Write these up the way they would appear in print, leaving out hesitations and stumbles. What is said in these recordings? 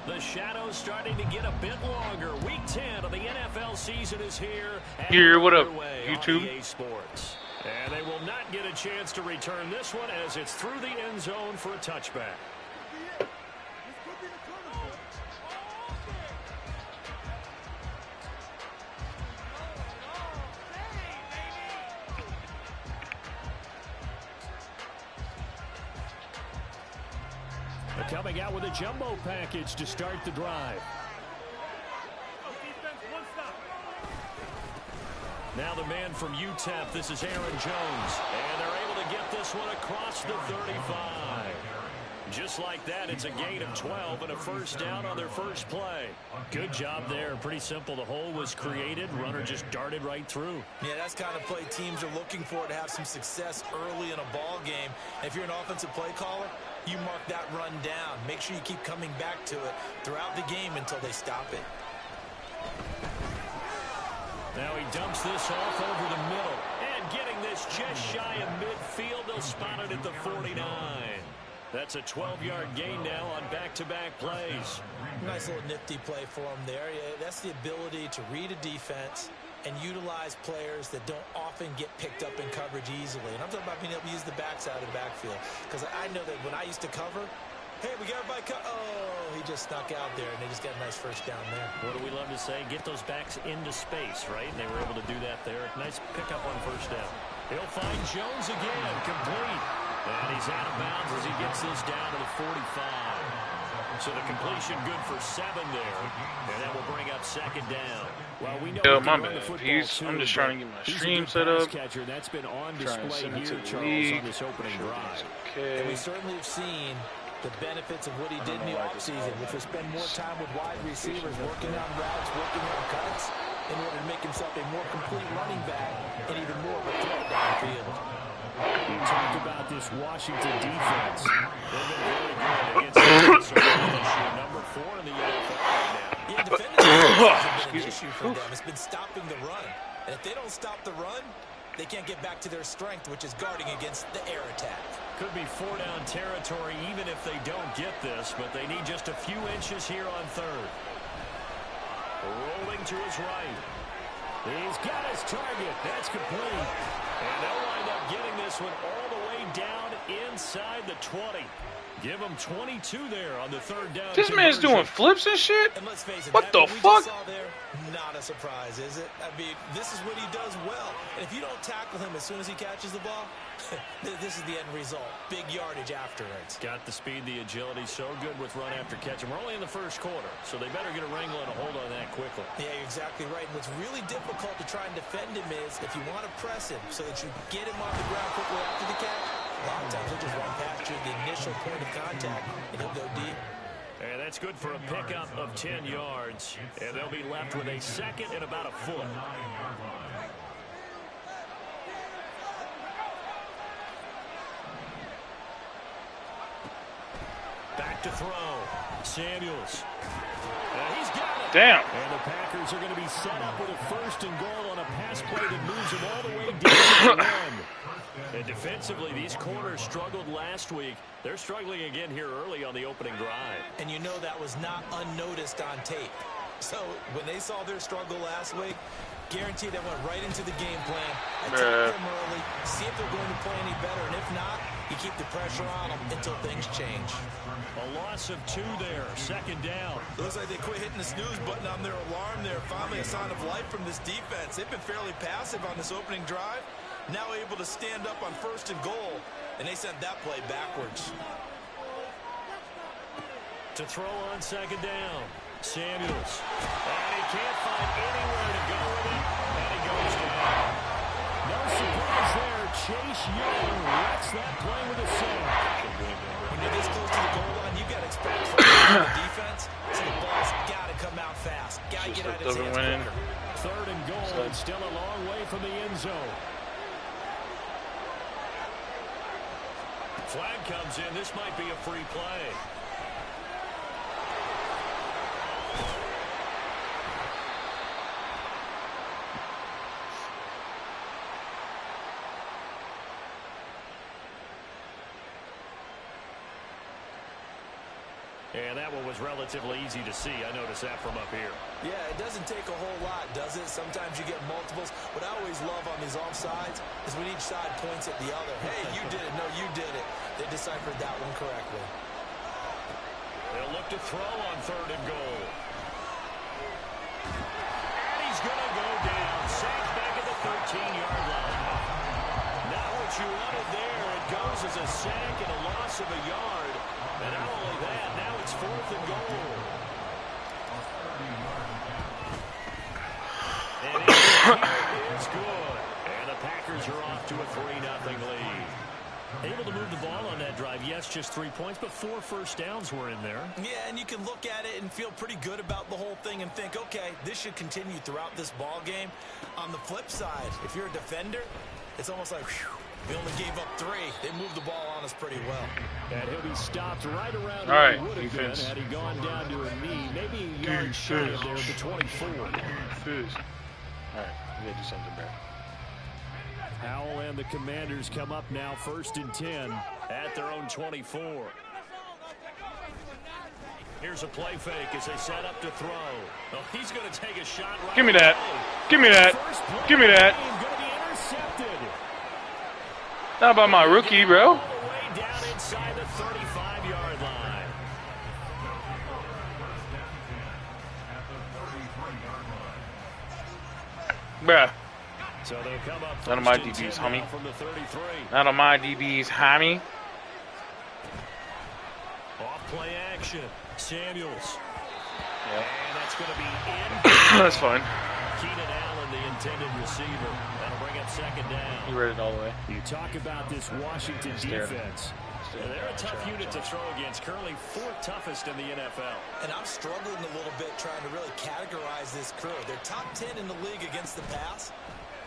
The shadow's starting to get a bit longer. Week 10 of the NFL season is here. Here, what up, YouTube? EA Sports. And they will not get a chance to return this one as it's through the end zone for a touchback. Coming out with a jumbo package to start the drive. Now the man from UTEP, this is Aaron Jones. And they're able to get this one across the 35. Just like that, it's a gain of 12 and a first down on their first play. Good job there. Pretty simple. The hole was created. Runner just darted right through. Yeah, that's the kind of play teams are looking for to have some success early in a ball game. And if you're an offensive play caller, you mark that run down. Make sure you keep coming back to it throughout the game until they stop it. Now he dumps this off over the middle. And getting this just shy of midfield. They'll spot it at the 49. That's a 12-yard gain now on back-to-back plays. Nice little nifty play for him there. Yeah, that's the ability to read a defense and utilize players that don't often get picked up in coverage easily. And I'm talking about being able to use the backside of the backfield. Because I know that when I used to cover, hey, we got everybody oh, he just snuck out there, and they just got a nice first down there. What do we love to say? Get those backs into space, right? And they were able to do that there. Nice pickup on first down. He'll find Jones again, complete. And he's out of bounds as he gets this down to the 45. So the completion good for 7 there. And that will bring up second down. Well, we know my bad. I'm just trying to get my stream set up. That's been on display here, Charles, on this opening drive. Okay. And we certainly have seen the benefits of what he did in the offseason, which was spend more time with wide receivers, working on routes, working on cuts, in order to make himself a more complete running back and even more of a threat downfield. We talked about this Washington defense. They've been very good against number 4 in the NFL right now. Yeah, defending has been an issue for them. It's been stopping the run. And if they don't stop the run, they can't get back to their strength, which is guarding against the air attack. Could be 4-down territory even if they don't get this, but they need just a few inches here on third. Rolling to his right. He's got his target. That's complete. And they'll wind up getting this one all the way down inside the 20. Give him 22 there on the third down. This man's doing flips and shit? And let's face it, what the fuck? Not a surprise, is it? I mean, this is what he does well. And if you don't tackle him as soon as he catches the ball, this is the end result. Big yardage afterwards. Got the speed, the agility, so good with run after catch. And we're only in the first quarter, so they better get a wrangle and a hold on that quickly. Yeah, you're exactly right. And what's really difficult to try and defend him is if you want to press him so that you get him on the ground quickly after the catch, a lot of times he'll just run past you at the initial point of contact, and he'll go deep. And that's good for a pickup of 10 yards. And they'll be left with a second and about a foot. Back to throw. Samuels. He's got it. Damn. And the Packers are going to be set up with a first and goal on a pass play that moves them all the way down to the 1. And defensively, these corners struggled last week. They're struggling again here early on the opening drive. And you know that was not unnoticed on tape. So when they saw their struggle last week, guaranteed they went right into the game plan. Attack them early, see if they're going to play any better. And if not, you keep the pressure on them until things change. A loss of 2 there, second down. Looks like they quit hitting the snooze button on their alarm there. Finally a sign of life from this defense. They've been fairly passive on this opening drive. Now able to stand up on first and goal, and they sent that play backwards. To throw on second down, Samuels. And he can't find anywhere to go with it, and he goes down. No surprise there. Chase Young lets that play with a save. When you're this close to the goal line, you've got to expect from the defense, so the ball's got to come out fast. Got to get out of his hands quicker. Third and goal, and still a long way from the end zone. Flag comes in. This might be a free play. And that one was relatively easy to see. I noticed that from up here. Yeah, it doesn't take a whole lot, does it? Sometimes you get multiples. What I always love on these offsides is when each side points at the other. Hey, you did it. No, you did it. They deciphered that one correctly. They'll look to throw on 3rd and goal. And he's going to go down. Sacked back at the 13-yard line. Not what you wanted there. It goes as a sack and a loss of a yard. And not only that, now it's 4th and goal. And it is good. And the Packers are off to a 3-0 lead. Able to move the ball on that drive. Yes, just 3 points, but 4 first downs were in there. Yeah, and you can look at it and feel pretty good about the whole thing and think, okay, this should continue throughout this ball game. On the flip side, if you're a defender, it's almost like, whew, we only gave up 3. They moved the ball on us pretty well. And he'll be stopped right around where he would have been had he gone down to a knee. Maybe a yard shy of there at the 24. All right, we gotta do something better. Howell and the Commanders come up now 1st and 10 at their own 24. Here's a play fake as they set up to throw. Oh, he's going to take a shot right. Give me that. Give me that. Give me that. Going to be intercepted. Not about my rookie, bro. All the way down inside the 35-yard line. Bruh. So they'll come up None of my DBs, homie. from the 33. Not on my DBs, homie. Off play action. Samuels. Yeah. And that's going to be in. That's fine. Keenan Allen, the intended receiver. That'll bring up 2nd down. You read it all the way. You talk about this Washington defense. They're a tough unit to throw against. Currently 4th toughest in the NFL. And I'm struggling a little bit trying to really categorize this crew. They're top 10 in the league against the pass,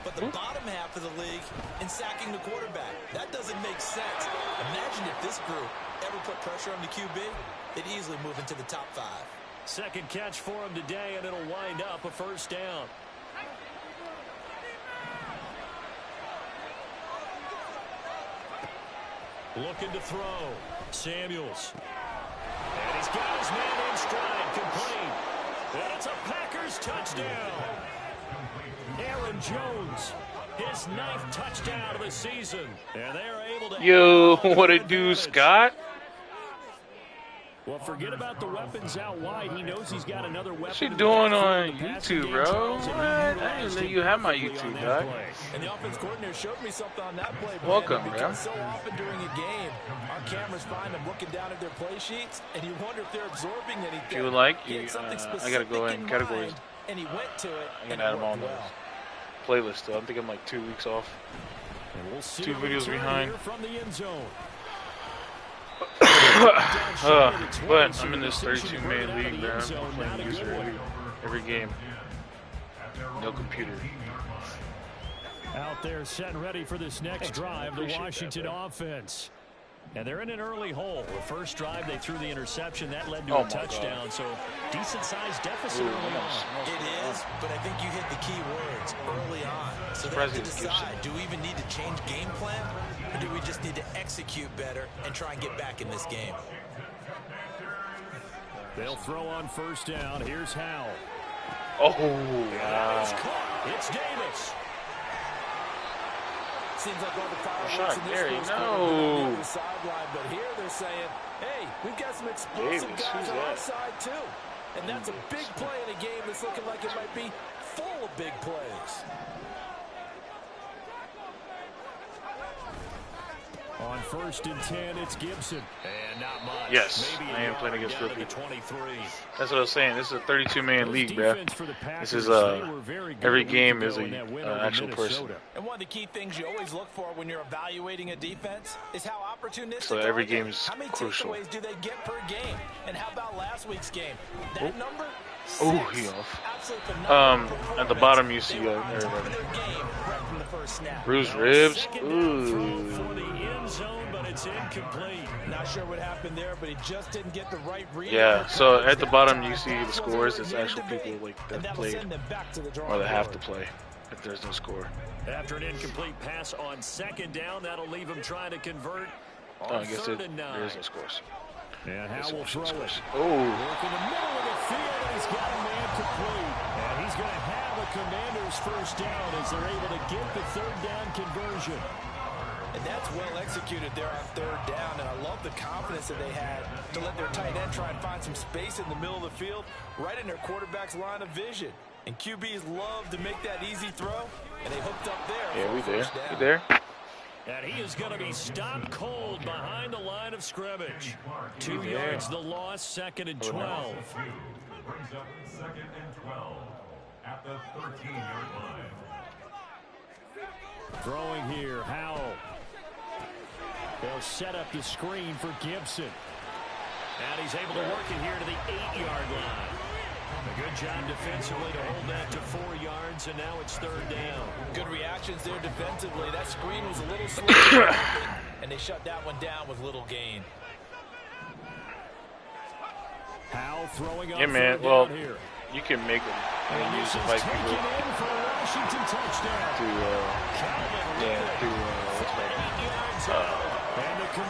but the bottom half of the league in sacking the quarterback. That doesn't make sense. Imagine if this group ever put pressure on the QB, they'd easily move into the top 5. Second catch for him today, and it'll wind up a 1st down. Looking to throw. Samuels. And he's got his man in stride. Complete. And it's a Packers touchdown. Aaron Jones, his 9th touchdown of the season. And they're able to... Yo, what it do, Scott? Well, forget about the weapons out wide. He knows he's got another weapon. What you doing on YouTube, bro? What? I didn't know you have my YouTube, dog. And the offense coordinator showed me something on that play. Welcome, bro. Because so often during a game, our cameras find them looking down at their play sheets, and you wonder if they're absorbing anything. If you would like, I gotta go in categories. And he went to it. I'm gonna add them on the playlist, though. I think I'm like 2 weeks off. And we'll see 2 videos behind. From the end zone. But I'm in this 32-man league, man. I'm playing user every game. No computer. Out there set and ready for this next drive, the Washington offense. And they're in an early hole. The first drive, they threw the interception. That led to a touchdown. So, decent-sized deficit early on. It is, but I think you hit the key words early on. So they have to decide, do we even need to change game plan? Or do we just need to execute better and try and get back in this game? They'll throw on 1st down. Here's Howell. Oh, wow. It's Davis. Seems like all the fireworks in this no. the sideline, but here they're saying, hey, we've got some explosive guys on our side too. And that's a big play in a game that's looking like it might be full of big plays. On 1st and 10, it's Gibson. And not much. Yes, maybe I am playing against rookie. 23. That's what I was saying. This is a 32-man league, bro. This is every game is a actual person. And one of the key things you always look for when you're evaluating a defense is how opportunistic. So every game is how many crucial. takeaways do they get per game? And how about last week's game? That number? Oh, he off. At the bottom you see everybody. Bruised ribs. Ooh. It's incomplete. Not sure what happened there, but he just didn't get the right read. Yeah, so at the bottom you see the scores. It's actual people like that played or that have to play if there's no score. After an incomplete pass on 2nd down, that'll leave him trying to convert on I guess 3rd and 9. there is no scores. And Howell will throw it. Oh. Work in the middle of the field, and he's got a man complete. And he's going to have a Commanders first down as they're able to get the third down conversion. And that's well executed there on third down, and I love the confidence that they had to let their tight end try and find some space in the middle of the field, right in their quarterback's line of vision. And QBs love to make that easy throw, and they hooked up there. Yeah, we there. We there. And he is going to be stopped cold behind the line of scrimmage. 2 yards the loss, 2nd and 12. Brings up 2nd and 12 at the 13-yard line. Throwing here, Howell. They'll set up the screen for Gibson. And he's able to work it here to the 8-yard line. A good job defensively to hold that to 4 yards, and now it's third down. Good reactions there defensively. That screen was a little slow, and they shut that one down with little gain. Howell throwing up man. Well, you can make them and use the fight people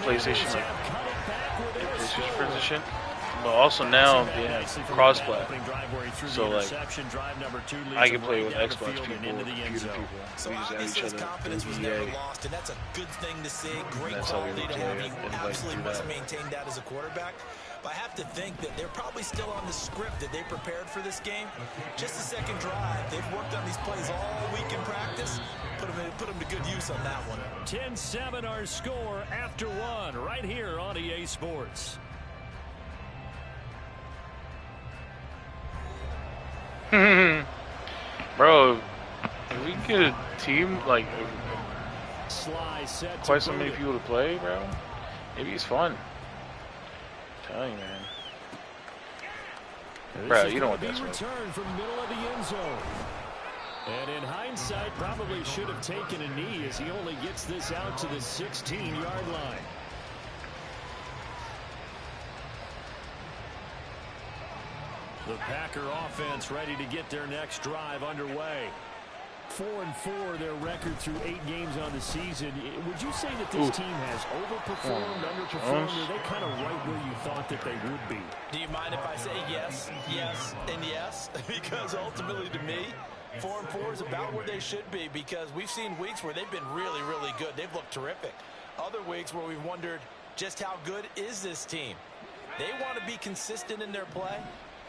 PlayStation, PlayStation position. But also now they have crossplay, so like I can play with Xbox people, computer people. So we just add each other. Confidence was never lost, and that's a good thing to see. Great quality to have. He absolutely must maintain that as a quarterback. But I have to think that they're probably still on the script that they prepared for this game. Just the second drive. They've worked on these plays all week in practice. Put them to good use on that one. 10-7 our score after one right here on EA Sports. Bro, if we get a team like quite so many people to play, bro, maybe it's fun. I'm telling you, man. Bro, you know what that's like. Return from middle of the end zone. And in hindsight, probably should have taken a knee as he only gets this out to the 16-yard line. The Packer offense ready to get their next drive underway. 4-4 their record through 8 games on the season. Would you say that this team has overperformed, underperformed, or are they kind of right where you thought that they would be? Do you mind if I say yes, yes, and yes? Because ultimately to me, 4-4 is about where they should be, because we've seen weeks where they've been really, really good. They've looked terrific. Other weeks where we've wondered just how good is this team. They want to be consistent in their play,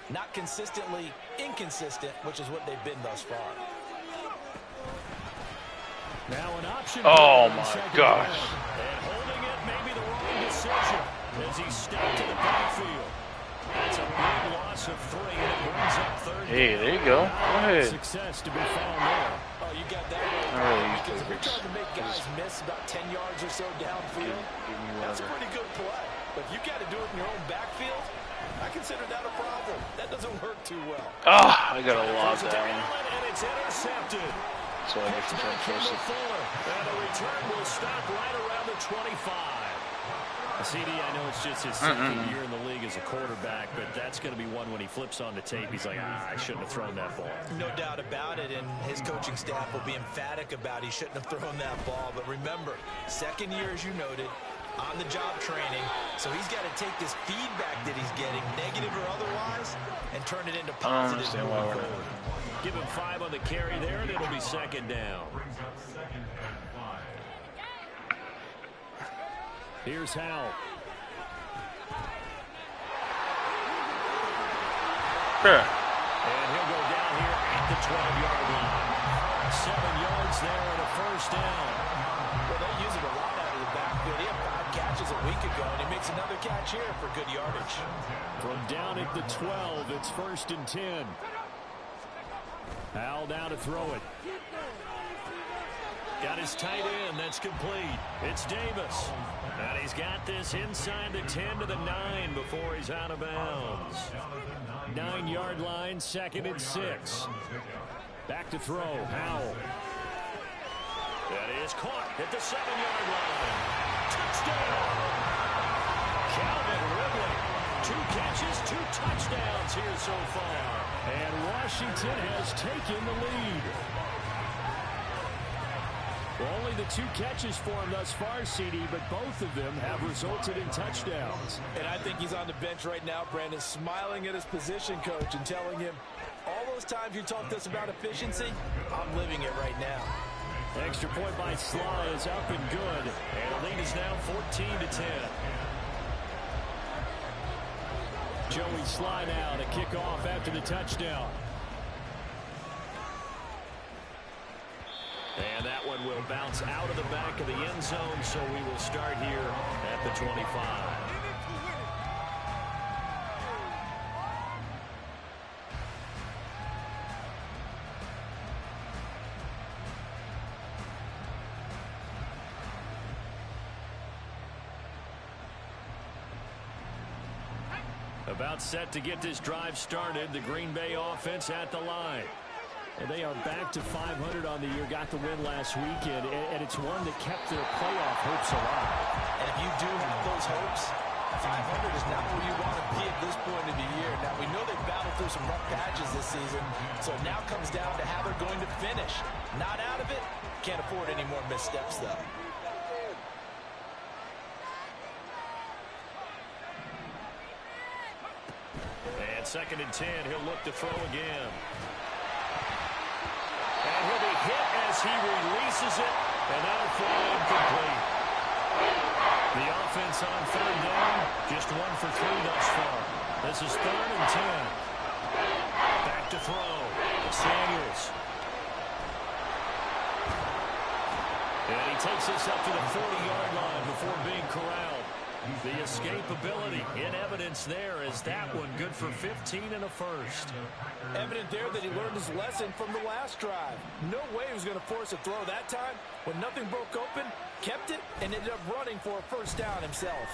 not consistently inconsistent, which is what they've been thus far. Now an option. Oh my gosh. And holding it may be the wrong decision as he stepped to the backfield. That's a big loss of 3, and it brings up third. Hey, there you go. Go ahead. Success to be found there. Oh, you got that right. Because if you're trying to make guys miss about 10 yards or so downfield, that's a pretty good play. But if you got to do it in your own backfield, I consider that a problem. That doesn't work too well. Ah, I gotta lob that one. And it's intercepted. So I get to jump first. And the return will stop right around the 25. CD, I know it's just his second year in the league as a quarterback, but that's going to be one when he flips on the tape. He's like, I shouldn't have thrown that ball. No doubt about it, and his coaching staff will be emphatic about he shouldn't have thrown that ball. But remember, second year, as you noted, on-the-job training, so he's got to take this feedback that he's getting, negative or otherwise, and turn it into positive. I don't understand why we're not. Give him 5 on the carry there, and it'll be second down. Here's Howell. Sure. And he'll go down here at the 12-yard line. 7 yards there and a first down. Well, they use it a lot out of the backfield. He had 5 catches a week ago, and he makes another catch here for good yardage. From down at the 12, it's 1st and 10. Howell down to throw it. Got his tight end. That's complete. It's Davis. And he's got this inside the 10 to the 9 before he's out of bounds. 9-yard line, 2nd and 6. Back to throw. Howell. That is caught at the 7-yard line. Touchdown. Calvin Ridley. 2 catches, 2 touchdowns here so far. And Washington has taken the lead. Only the 2 catches for him thus far, CD, but both of them have resulted in touchdowns. And I think he's on the bench right now, Brandon, smiling at his position coach and telling him, all those times you talked to us about efficiency, I'm living it right now. Extra point by Sly is up and good. And the lead is now 14-10. Joey Sly now to kick off after the touchdown. And that one will bounce out of the back of the end zone, so we will start here at the 25. About set to get this drive started. The Green Bay offense at the line. And they are back to 500 on the year. Got the win last weekend, and it's one that kept their playoff hopes alive. And if you do have those hopes, 500 is not where you want to be at this point of the year. Now, we know they've battled through some rough patches this season, so it now comes down to how they're going to finish. Not out of it. Can't afford any more missteps, though. And 2nd and 10, he'll look to throw again. And he'll be hit as he releases it, and that'll fly incomplete. The offense on 3rd down, just 1 for 3 thus far. This is 3rd and 10. Back to throw. Samuels. And he takes this up to the 40-yard line before being corralled. The escapability in evidence there as that one good for 15 and a first. Evident there that he learned his lesson from the last drive. No way he was going to force a throw that time. When nothing broke open, kept it, and ended up running for a first down himself.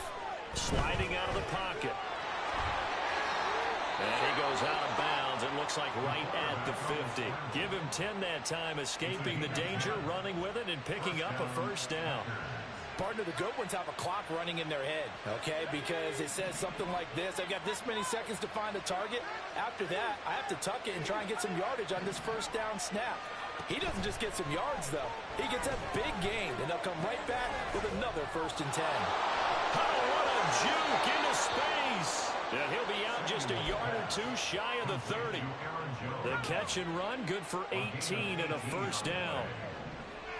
Sliding out of the pocket. And he goes out of bounds. It looks like right at the 50. Give him 10 that time, escaping the danger, running with it, and picking up a first down. Partner, the good ones have a clock running in their head, okay? Because it says something like this. I've got this many seconds to find a target. After that, I have to tuck it and try and get some yardage on this first down snap. He doesn't just get some yards, though. He gets a big gain, and they'll come right back with another 1st and 10. Oh, what a juke into space. And he'll be out just a yard or 2 shy of the 30. The catch and run, good for 18 and a first down.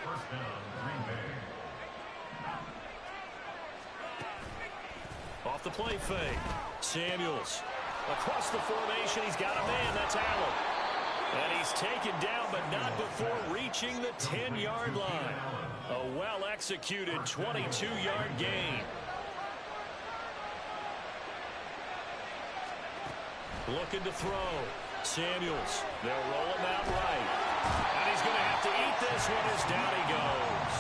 First down, Green Bay. Off the play fake. Samuels. Across the formation, he's got a man. That's Allen. And he's taken down, but not before reaching the 10-yard line. A well-executed 22-yard gain. Looking to throw. Samuels. They'll roll him out right. And he's going to have to eat this one as down he goes.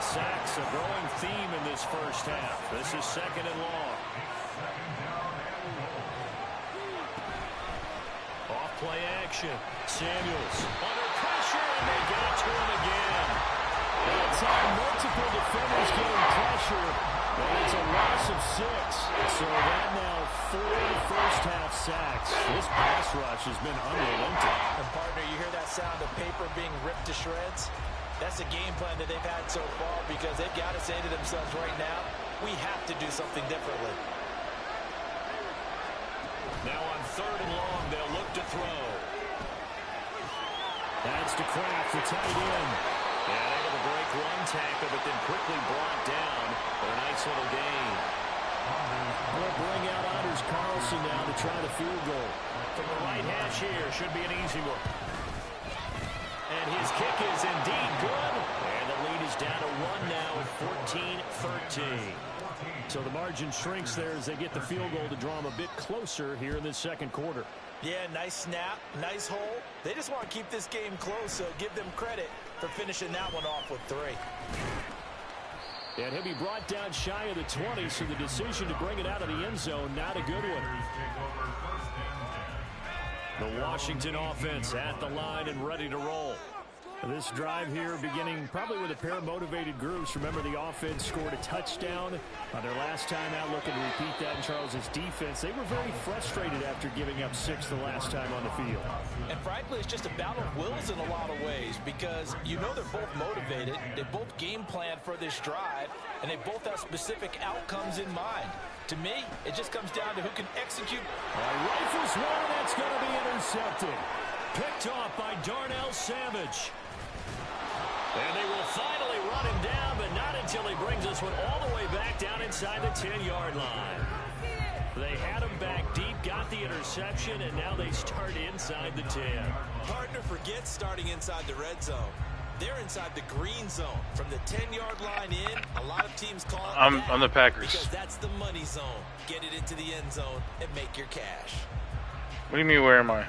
Sacks, a growing theme in this first half. This is 2nd and long. Off play action. Samuels under pressure, and they got to him again. That time, multiple defenders getting pressure, and it's a loss of 6. So that now 4 first-half sacks. This pass rush has been unrelenting. And partner, you hear that sound of paper being ripped to shreds? That's the game plan that they've had so far because they've got to say to themselves right now, we have to do something differently. Now on 3rd and long, they'll look to throw. That's to Kraft, the tight end. And able to break one tackle, but then quickly brought down for a nice little gain. We'll bring out Anders Carlson now to try the field goal. From the right hash here, should be an easy one. And his kick is indeed good. And the lead is down to 1 now at 14-13. So the margin shrinks there as they get the field goal to draw them a bit closer here in the 2nd quarter. Yeah, nice snap, nice hole. They just want to keep this game close, so give them credit for finishing that one off with 3. And he'll be brought down shy of the 20, so the decision to bring it out of the end zone, not a good one. The Washington offense at the line and ready to roll. This drive here beginning probably with a pair of motivated groups. Remember, the offense scored a touchdown on their last time out, looking to repeat that in Charles's defense. They were very frustrated after giving up 6 the last time on the field. And frankly, it's just a battle of wills in a lot of ways because you know they're both motivated. They both game plan for this drive, and they both have specific outcomes in mind. To me, it just comes down to who can execute. Rifles one, that's going to be intercepted. Picked off by Darnell Savage. And they will finally run him down, but not until he brings this one all the way back down inside the 10-yard line. They had him back deep, got the interception, and now they start inside the 10. Partner, forget starting inside the red zone. They're inside the green zone. From the 10-yard line in, a lot of teams call it I'm the Packers. because that's the money zone. Get it into the end zone and make your cash. What do you mean, where am I?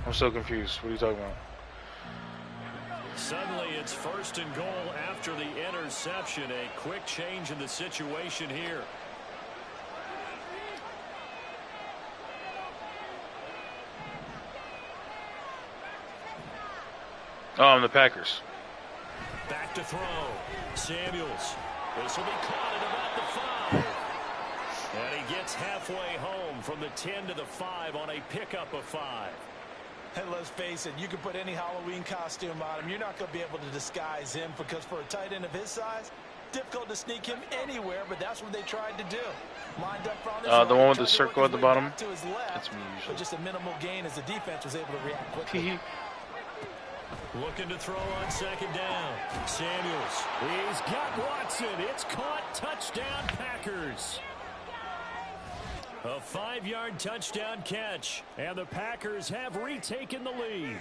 I'm so confused. What are you talking about? Suddenly it's 1st and goal after the interception. A quick change in the situation here. Oh, I'm the Packers. Back to throw. Samuels. This will be caught at about the 5. And he gets halfway home from the 10 to the 5 on a pickup of 5. And let's face it, you can put any Halloween costume on him. You're not going to be able to disguise him because for a tight end of his size, difficult to sneak him anywhere, but that's what they tried to do. Lined up from the one with the circle at the bottom? To his left, That's me usually. but just a minimal gain as the defense was able to react quickly. Looking to throw on 2nd down. Samuels. He's got Watson. It's caught. Touchdown, Packers. A 5-yard touchdown catch. And the Packers have retaken the lead.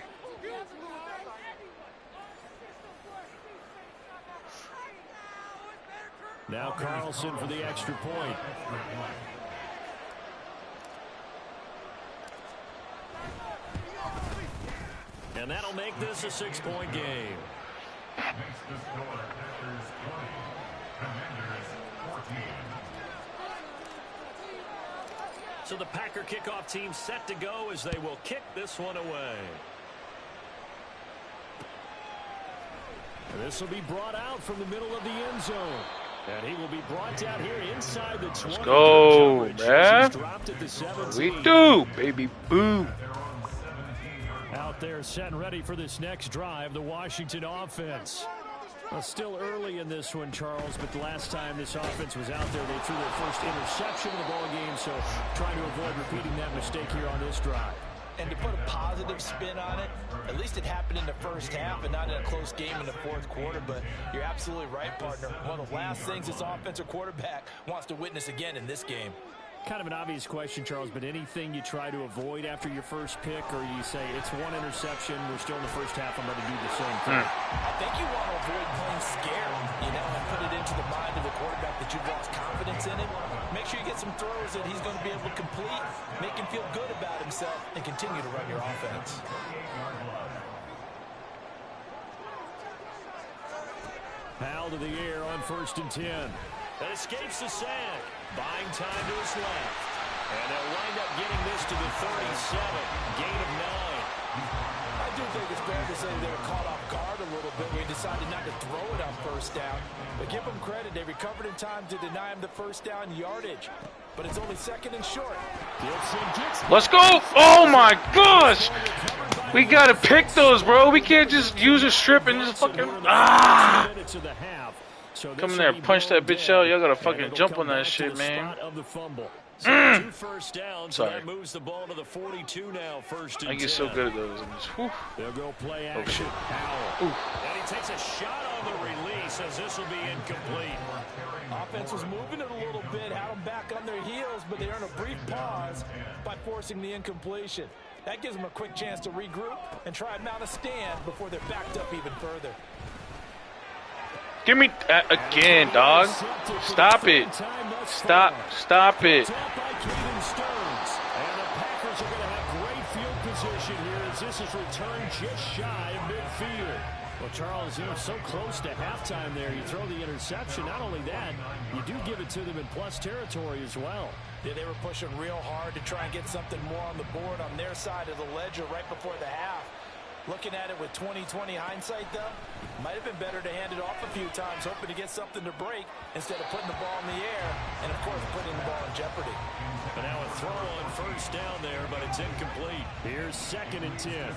Now Carlson for the extra point. And that'll make this a 6-point game. Makes the score Packers 20, Commanders 14. So the Packer kickoff team set to go as they will kick this one away. And this will be brought out from the middle of the end zone. And he will be brought down here inside the 20. Let's go, man. Dropped at the 17. We do, baby. Boom. Out there set and ready for this next drive, the Washington offense. Well, still early in this one, Charles, but the last time this offense was out there, they threw their first interception of the ball game, so trying to avoid repeating that mistake here on this drive. And to put a positive spin on it, at least it happened in the first half and not in a close game in the 4th quarter, but you're absolutely right, partner. One of the last things this offensive quarterback wants to witness again in this game. Kind of an obvious question, Charles, but anything you try to avoid after your first pick, or you say it's one interception, we're still in the first half, I'm going to do the same thing? I think you want to avoid playing scared, and put it into the mind of the quarterback that you've lost confidence in him. Make sure you get some throws that he's going to be able to complete, make him feel good about himself, and continue to run your offense. Powell to the air on 1st and 10. That escapes the sack. Buying time to his left. And they'll wind up getting this to the 37. Gain of 9. I do think it's fair to say they were caught off guard a little bit when he decided not to throw it on 1st down. But give them credit. They recovered in time to deny him the 1st down yardage. But it's only 2nd and short. Let's go. Oh, my gosh. We got to pick those, bro. We can't just use a strip and just fucking... Ah. Come in there, punch that bitch out. Y'all got to fucking jump on that shit, man. So 2 first downs. Sorry. That moves the ball to the 42 now. 1st and 10. I get so good at those. They'll go play Oh, action. shit. Powell. And he takes a shot on the release as this will be incomplete. Offense was moving it a little bit, had them back on their heels, but they earn a brief pause by forcing the incompletion. That gives them a quick chance to regroup and try and mount a stand before they're backed up even further. Give me that again, dog. Stop it. Stop it. And the Packers are going to have great field position here as this is returned just shy of midfield. Well, Charles, you know, so close to halftime there. You throw the interception. Not only that, you do give it to them in plus territory as well. Yeah, they were pushing real hard to try and get something more on the board on their side of the ledger right before the half. Looking at it with 20/20 hindsight, though, might have been better to hand it off a few times, hoping to get something to break instead of putting the ball in the air and, of course, putting the ball in jeopardy. But now a throw on first down there, but it's incomplete. Here's 2nd and 10.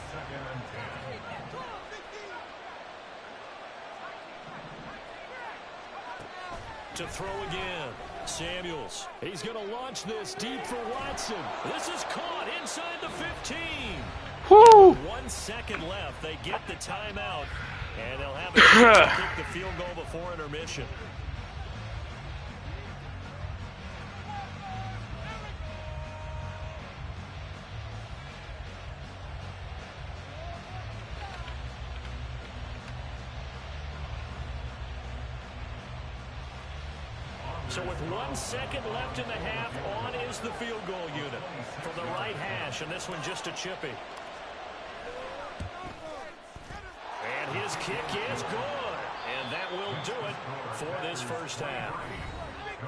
To throw again. Samuels. He's going to launch this deep for Watson. This is caught inside the 15. Woo! 1 second left. They get the timeout, and they'll have to kick the field goal before intermission. So with 1 second left in the half, on is the field goal unit from the right hash, and this one just a chippy. And his kick is good, and that will do it for this first half.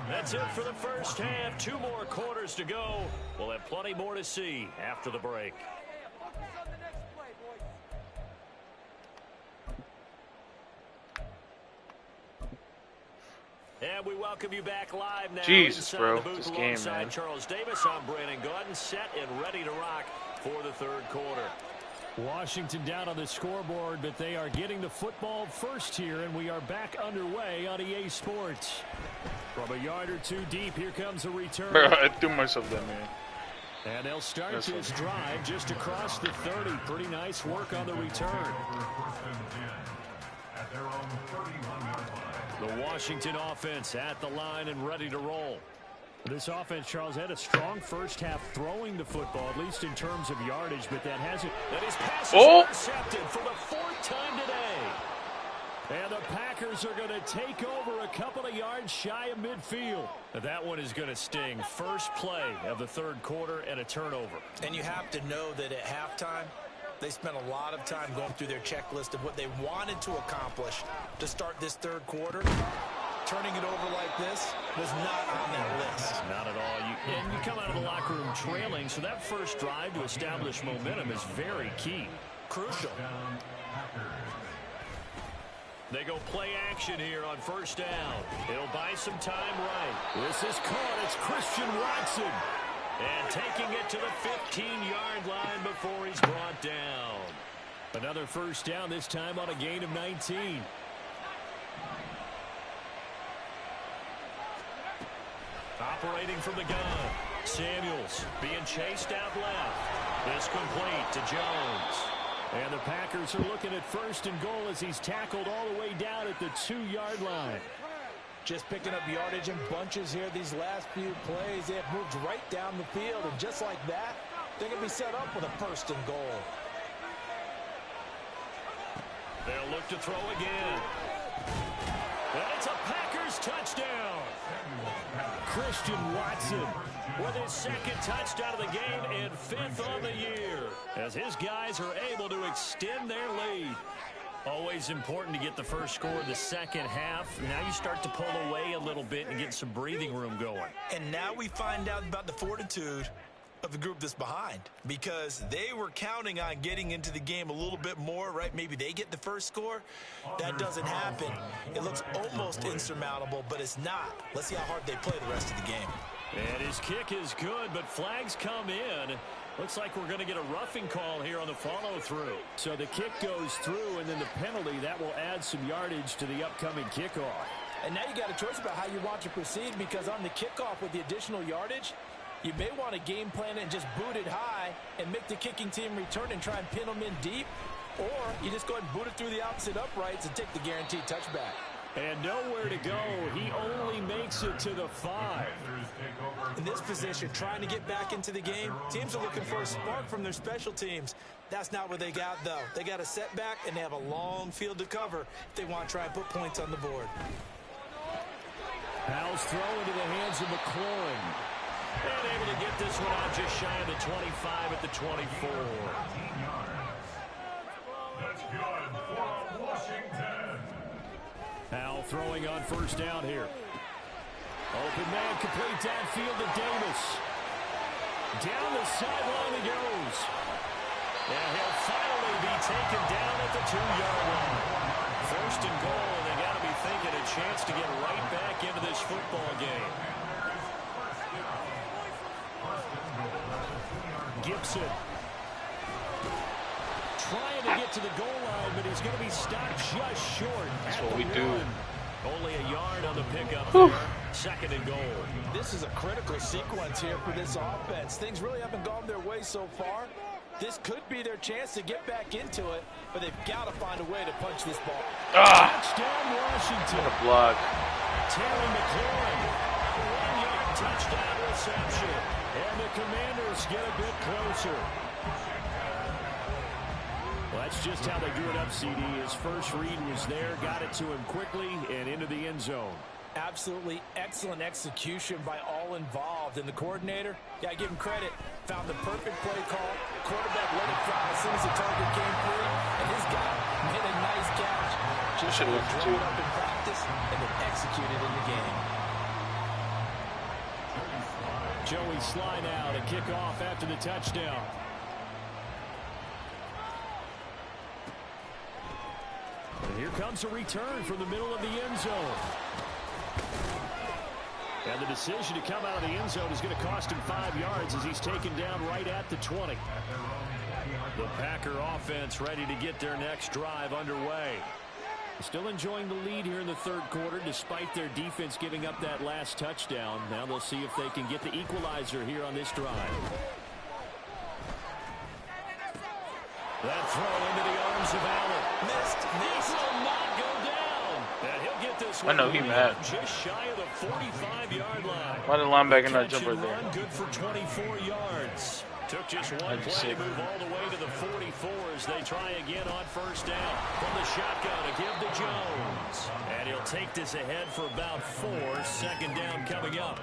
That's it for the first half. 2 more quarters to go. We'll have plenty more to see after the break. And we welcome you back live now. Jesus, bro. The booth This game, man. Charles Davis. I'm Brandon Gordon, set and ready to rock for the third quarter. Washington down on the scoreboard, but they are getting the football first here, and we are back underway on EA Sports. From a yard or 2 deep, here comes a return. Bro, I threw myself that, man. And they'll start this drive just across the 30. Pretty nice work on the return. At their own 31-yard line. The Washington offense at the line and ready to roll. This offense, Charles, had a strong first half throwing the football, at least in terms of yardage, but that hasn't. That is pass intercepted for the 4th time today. And the Packers are going to take over a couple of yards shy of midfield. That one is going to sting. First play of the third quarter and a turnover. And you have to know that at halftime, they spent a lot of time going through their checklist of what they wanted to accomplish to start this third quarter. Turning it over like this was not on that list. Not at all. And you come out of the locker room trailing, so that first drive to establish momentum is very key. Crucial. They go play action here on first down. It'll buy some time right. This is caught. It's Christian Watson. And taking it to the 15-yard line before he's brought down. Another first down, this time on a gain of 19. Operating from the gun. Samuels being chased out left. This complete to Jones. And the Packers are looking at 1st and goal as he's tackled all the way down at the 2-yard line. Just picking up yardage in bunches here these last few plays. They have moved right down the field, and just like that, they're going to be set up with a 1st and goal. They'll look to throw again. And it's a Packers touchdown. Christian Watson with his 2nd touchdown of the game and 5th on the year, as his guys are able to extend their lead. Always important to get the first score of the second half. Now you start to pull away a little bit and get some breathing room going. And now we find out about the fortitude of the group that's behind, because they were counting on getting into the game a little bit more, right? Maybe they get the first score. That doesn't happen. It looks almost insurmountable, but it's not. Let's see how hard they play the rest of the game. And his kick is good, but flags come in. Looks like we're going to get a roughing call here on the follow-through. So the kick goes through, and then the penalty, that will add some yardage to the upcoming kickoff. And now you got a choice about how you want to proceed, because on the kickoff with the additional yardage, you may want to game plan it and just boot it high and make the kicking team return and try and pin them in deep. Or you just go ahead and boot it through the opposite uprights and take the guaranteed touchback. And nowhere to go. He only makes it to the 5. In this position, trying to get back into the game, teams are looking for a spark from their special teams. That's not what they got, though. They got a setback, and they have a long field to cover if they want to try and put points on the board. Powell's throw into the hands of McLaurin. And able to get this one out just shy of the 25 at the 24. That's good for Washington. Powell throwing on first down here. Open man, complete downfield to Davis. Down the sideline he goes. And he'll finally be taken down at the 2-yard line. First and goal, and they got to be thinking a chance to get right back into this football game. Gibson trying to get to the goal line, but he's going to be stopped just short. That's what we do. Only a yard on the pickup there. Second and goal. This is a critical sequence here for this offense. Things really haven't gone their way so far. This could be their chance to get back into it, but they've got to find a way to punch this ball. Touchdown, Washington. What a block. Terry McLaurin, 1-yard touchdown reception. And the Commanders get a bit closer. Well, that's just how they drew it up, CD. His first read was there, got it to him quickly, and into the end zone. Absolutely excellent execution by all involved. And the coordinator, yeah, give him credit, found the perfect play call. Quarterback let it fly as soon as the target came through, and his guy made a nice catch. Just drew it up in practice and then executed in the game. Joey Sly now to kick off after the touchdown. And here comes a return from the middle of the end zone. And the decision to come out of the end zone is going to cost him 5 yards as he's taken down right at the 20. The Packer offense ready to get their next drive underway. Still enjoying the lead here in the third quarter despite their defense giving up that last touchdown. Now they'll see if they can get the equalizer here on this drive. That throw into the arms of Allen. Missed. This will not go down. And he'll get this one. I know he mad. Just shy of the 45-yard line. Why did the linebacker not jump right there? Good for 24 yards. Took just one play to move all the way to the 44s. They try again on first down. From the shotgun to give to Jones. And he'll take this ahead for about 4. Second down coming up.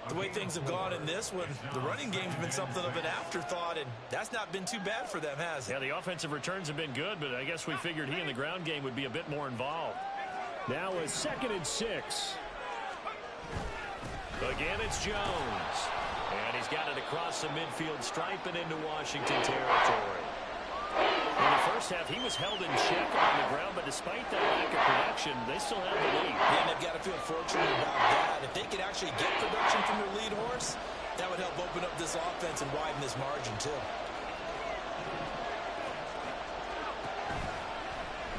The way things have gone in this one, the running game's been something of an afterthought, and that's not been too bad for them, has it? Yeah, the offensive returns have been good, but I guess we figured he in the ground game would be a bit more involved. Now a 2nd and 6. Again, it's Jones. And he's got it across the midfield stripe and into Washington territory. In the first half, he was held in check on the ground, but despite that lack of production, they still have the lead. Yeah, and they've got to feel fortunate about that. If they could actually get production from their lead horse, that would help open up this offense and widen this margin, too.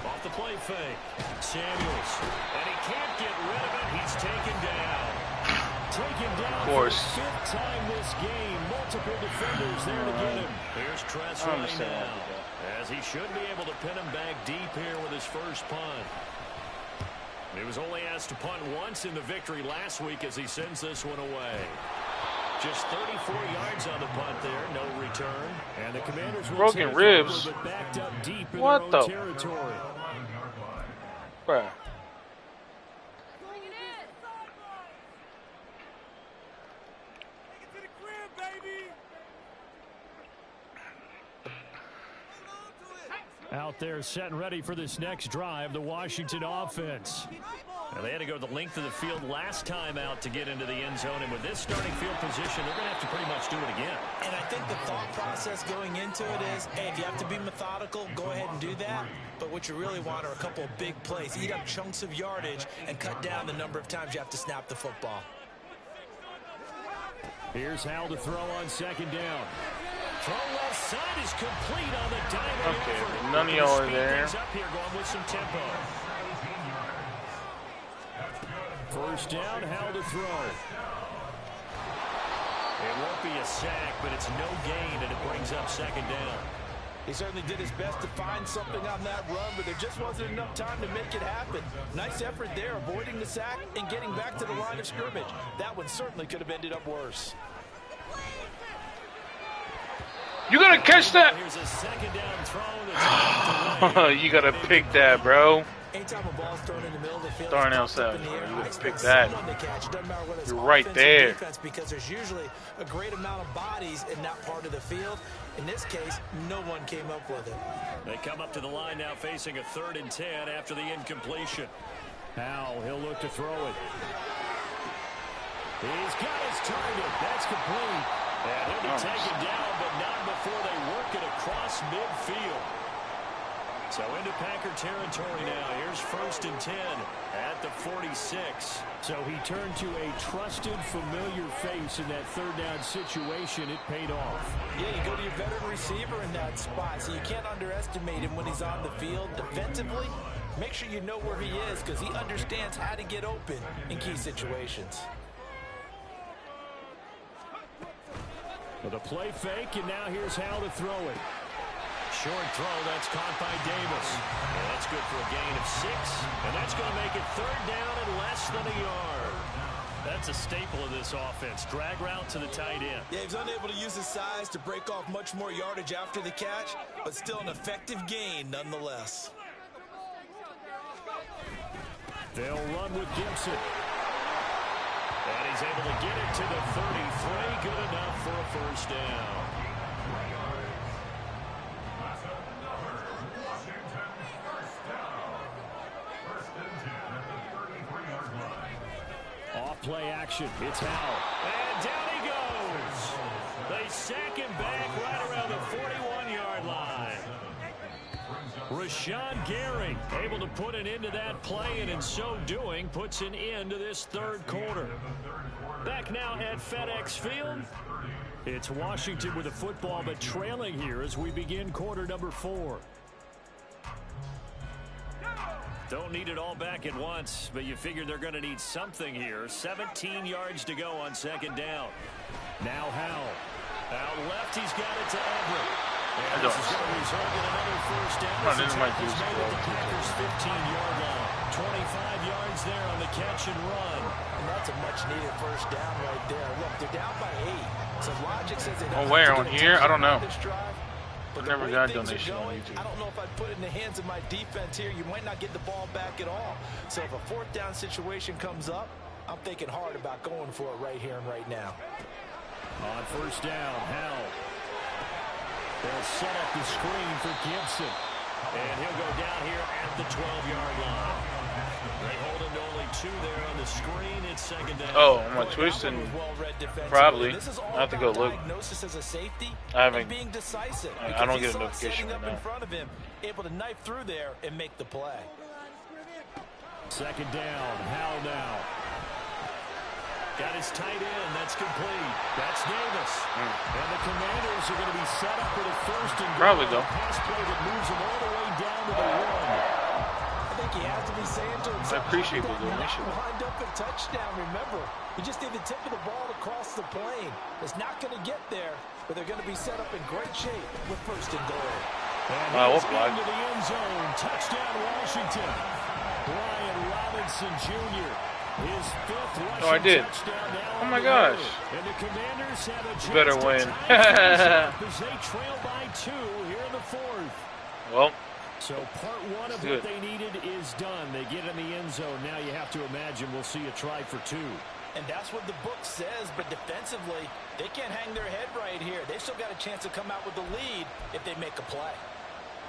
Off the play fake. Samuels. And he can't get rid of it. He's taken down. Taken down for the 5th time this game. Multiple defenders there to get him. Here's Tress right now, as he should be able to pin him back deep here with his first punt. He was only asked to punt once in the victory last week as he sends this one away. Just 34 yards on the punt there, no return. And the Commanders will broken ribs. Backed up deep in what their own the? territory. Bruh. Out there set and ready for this next drive, the Washington offense. Now they had to go the length of the field last time out to get into the end zone, and with this starting field position, they're going to have to pretty much do it again. And I think the thought process going into it is, hey, if you have to be methodical, go ahead and do that. But what you really want are a couple of big plays. Eat up chunks of yardage and cut down the number of times you have to snap the football. Here's Hal to throw on second down. Throw left side is complete on the diamond. Okay, none of y'all are there. Up here going with some tempo. First down, Hal to throw. It won't be a sack, but it's no gain, and it brings up second down. He certainly did his best to find something on that run, but there just wasn't enough time to make it happen. Nice effort there, avoiding the sack and getting back to the line of scrimmage. That one certainly could have ended up worse. You gotta catch that. Here's a second down throw. You gotta pick that, bro. Anytime a ball's thrown in the middle of the field, Darnell Savage, you gotta pick that. You're right there. Because there's usually a great amount of bodies in that part of the field. In this case, no one came up with it. They come up to the line now facing a 3rd and 10 after the incompletion. Now he'll look to throw it. He's got his target. That's complete. And he'll be taken down, but not before they work it across across midfield. So into Packer territory now. Here's 1st and 10 at the 46. So he turned to a trusted, familiar face in that 3rd down situation. It paid off. Yeah, you go to your veteran receiver in that spot, so you can't underestimate him when he's on the field. Defensively, make sure you know where he is because he understands how to get open in key situations. With a play fake, and now here's how to throw it. Short throw, that's caught by Davis. And that's good for a gain of 6. And that's going to make it 3rd down and less than a yard. That's a staple of this offense. Drag route to the tight end. Yeah, he was unable to use his size to break off much more yardage after the catch, but still an effective gain nonetheless. They'll run with Gibson. And he's able to get it to the 33. Good enough for a 1st down. Play action. It's Howell. And down he goes. They sack him back right around the 41-yard line. Rashawn Gary able to put an end to that play, and in so doing puts an end to this 3rd quarter. Back now at FedEx Field. It's Washington with the football, but trailing here as we begin quarter number 4. Don't need it all back at once, but you figure they're going to need something here. 17 yards to go on 2nd down. Now Howell. Out left, he's got it to Everett. And this is going to result in another 1st down. As the tackle's made at the Packers' 15-yard line. 25 yards there on the catch and run. And that's a much-needed 1st down right there. Look, they're down by 8. So logic says they don't oh, where? On here? I don't know. But I never got a donation on going, YouTube. I don't know if I'd put it in the hands of my defense here. You might not get the ball back at all. So if a 4th down situation comes up, I'm thinking hard about going for it right here and right now. On 1st down, Howell. They'll set up the screen for Gibson. And he'll go down here at the 12-yard line. They hold him to only 2 there on the screen. It's 2nd down. Oh, I'm going to twist and probably. I have to go look. I haven't. I don't get a notification right now. In front of him, able to knife through there and make the play. 2nd down, Howell now. Got his tight end. That's complete. That's Davis. And the Commanders are going to be set up with a 1st and goal. Probably, though. Pass play that moves them all the way down to the 1. I think he has to be saying to himself, I appreciate the donation. Wind up a touchdown. Remember, you just need the tip of the ball across the plane. It's not going to get there, but they're going to be set up in great shape with 1st and goal. And he's into the end zone. Touchdown, Washington. Brian Robinson Jr. His 5th rushing touchdown now. Oh my gosh. And the Commanders have a chance better to win. tie as they trail by 2 here in the 4th. Well, so part 1 of what they needed is done. They get in the end zone. Now you have to imagine we'll see a try for 2. And that's what the book says, but defensively, they can't hang their head right here. They've still got a chance to come out with the lead if they make a play.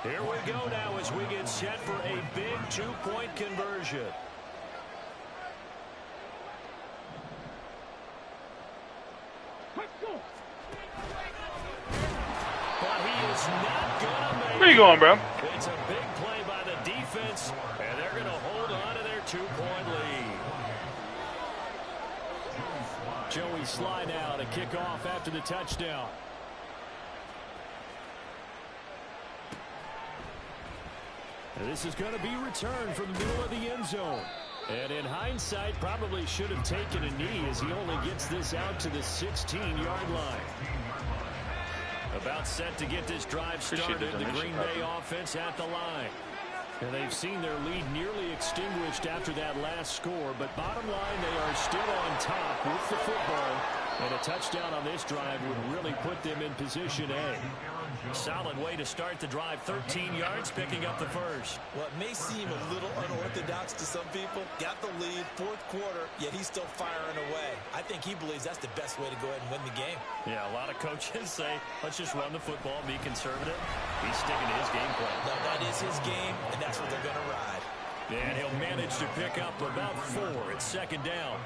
Here we go now as we get set for a big 2-point conversion. But he is not going to make it. where you going, bro? It's a big play by the defense, and they're going to hold on to their 2-point lead. Joey Sly now to kick off after the touchdown. And this is going to be returned from the middle of the end zone. And in hindsight, probably should have taken a knee as he only gets this out to the 16-yard line. About set to get this drive started. The Green Bay offense at the line. And they've seen their lead nearly extinguished after that last score. But bottom line, they are still on top with the football. And a touchdown on this drive would really put them in position A. Solid way to start the drive. 13 yards, picking up the first. Well, it may seem a little unorthodox to some people. Got the lead, 4th quarter, yet he's still firing away. I think he believes that's the best way to go ahead and win the game. Yeah, a lot of coaches say, let's just run the football and be conservative. He's sticking to his game plan. No, that is his game, and that's what they're going to ride. And he'll manage to pick up about 4. It's 2nd down.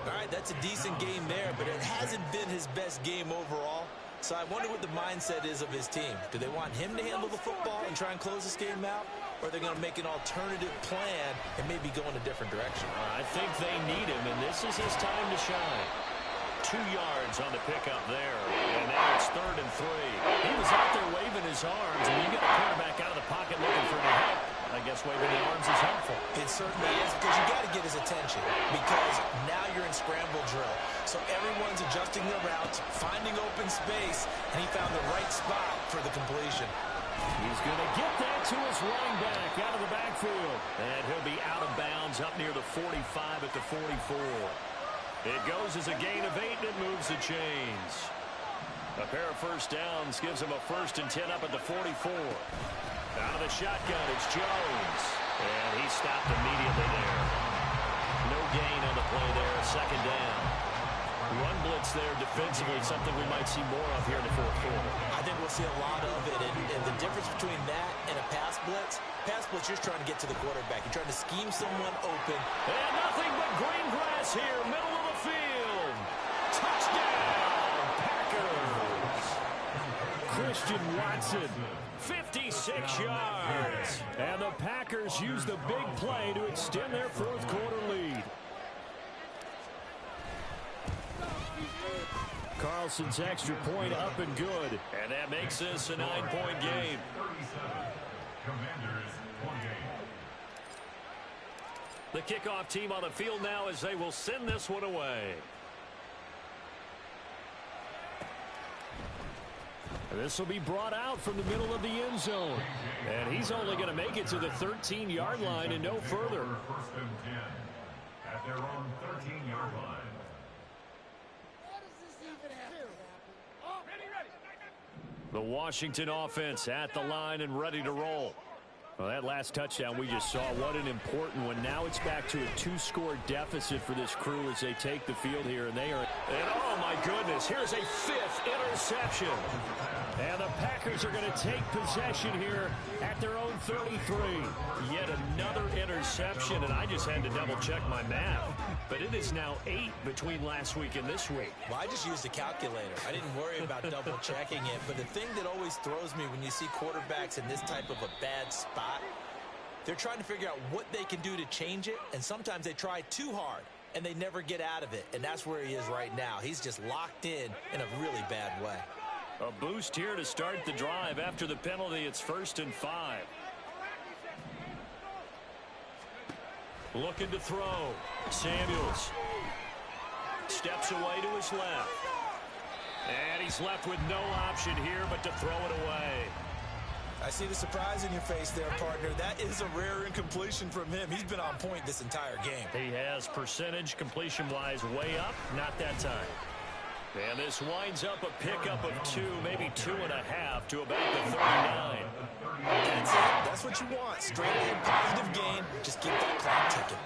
All right, that's a decent game there, but it hasn't been his best game overall. So I wonder what the mindset is of his team. Do they want him to handle the football and try and close this game out? Or are they going to make an alternative plan and maybe go in a different direction? I think they need him, and this is his time to shine. 2 yards on the pickup there. And now it's 3rd and 3. He was out there waving his arms, and you get a quarterback out of the pocket looking for any help. I guess waving the arms is helpful. It certainly is, because you got to get his attention, because now you're in scramble drill. So everyone's adjusting their routes, finding open space, and he found the right spot for the completion. He's going to get that to his running back out of the backfield. And he'll be out of bounds up near the 45 at the 44. It goes as a gain of 8, and it moves the chains. A pair of first downs gives him a 1st and 10 up at the 44. Out of the shotgun, it's Jones. And he stopped immediately there. No gain on the play there, 2nd down. Run blitz there defensively, something we might see more of here in the 4th quarter. I think we'll see a lot of it, and the difference between that and a pass blitz, you're just trying to get to the quarterback. You're trying to scheme someone open. And nothing but green grass here, middle of the field. Touchdown, Packers. Christian Watson, 56 yards. And the Packers use the big play to extend their 4th quarter lead. Carlson's extra point up and good. And that makes this a 9-point game. Commanders 28. The kickoff team on the field now as they will send this one away. This will be brought out from the middle of the end zone. And he's only going to make it to the 13-yard line and no further. 1st and 10 at their own 13-yard line. The Washington offense at the line and ready to roll. Well, that last touchdown we just saw, what an important one. Now it's back to a 2-score deficit for this crew as they take the field here. And they are, and oh my goodness, here's a 5th interception. And the Packers are going to take possession here at their own 33. Yet another interception, and I just had to double check my math. But it is now 8 between last week and this week. Well, I just used a calculator. I didn't worry about double checking it. But the thing that always throws me when you see quarterbacks in this type of a bad spot, they're trying to figure out what they can do to change it. And sometimes they try too hard, and they never get out of it. And that's where he is right now. He's just locked in a really bad way. A boost here to start the drive. After the penalty, it's 1st and 5. Looking to throw. Samuels steps away to his left. And he's left with no option here but to throw it away. I see the surprise in your face there, partner. That is a rare incompletion from him. He's been on point this entire game. He has percentage completion-wise way up. Not that time. And this winds up a pickup of 2, maybe 2.5 to about the 39. That's it. That's what you want. Straight ahead, positive gain. Just keep that clock ticking.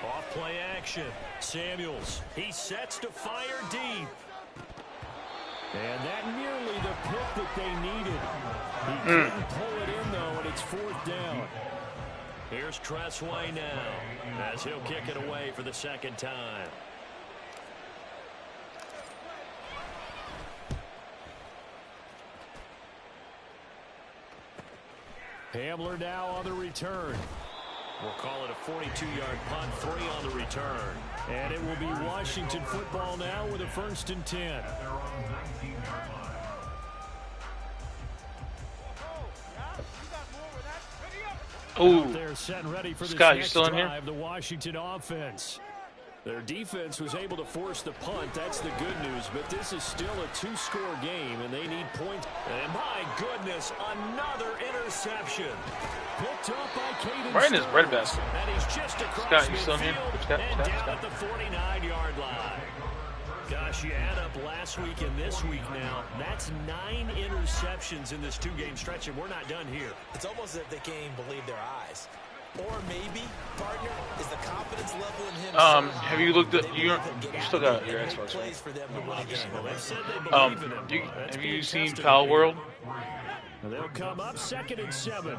Off play action. Samuels. He sets to fire deep. And that nearly the pick that they needed. He couldn't pull it in, though, and it's 4th down. Here's Tressway now as he'll kick it away for the 2nd time. Hamler now on the return. We'll call it a 42-yard punt, 3 on the return. And it will be Washington football now with a 1st and 10. At their own 19-yard line. Ooh. They're set and ready for this Scott, you next still in here? drive, the Washington offense. Their defense was able to force the punt. That's the good news. But this is still a 2-score game, and they need points. And my goodness, another interception. Picked up by Caden Brian is Stearns. bread basket. And he's just across Scott, you still in here? midfield Scott, and Scott, down Scott. at the 49-yard line. Gosh, you add up last week and this week now. That's 9 interceptions in this 2-game stretch, and we're not done here. It's almost as if they can't even believe their eyes. Or maybe, partner, is the confidence level in him. Have you looked at you still got your Xbox, Plays right? for them to win a game. Well, they said they believe in him. Have you seen Pal World? They'll come up 2nd and 7.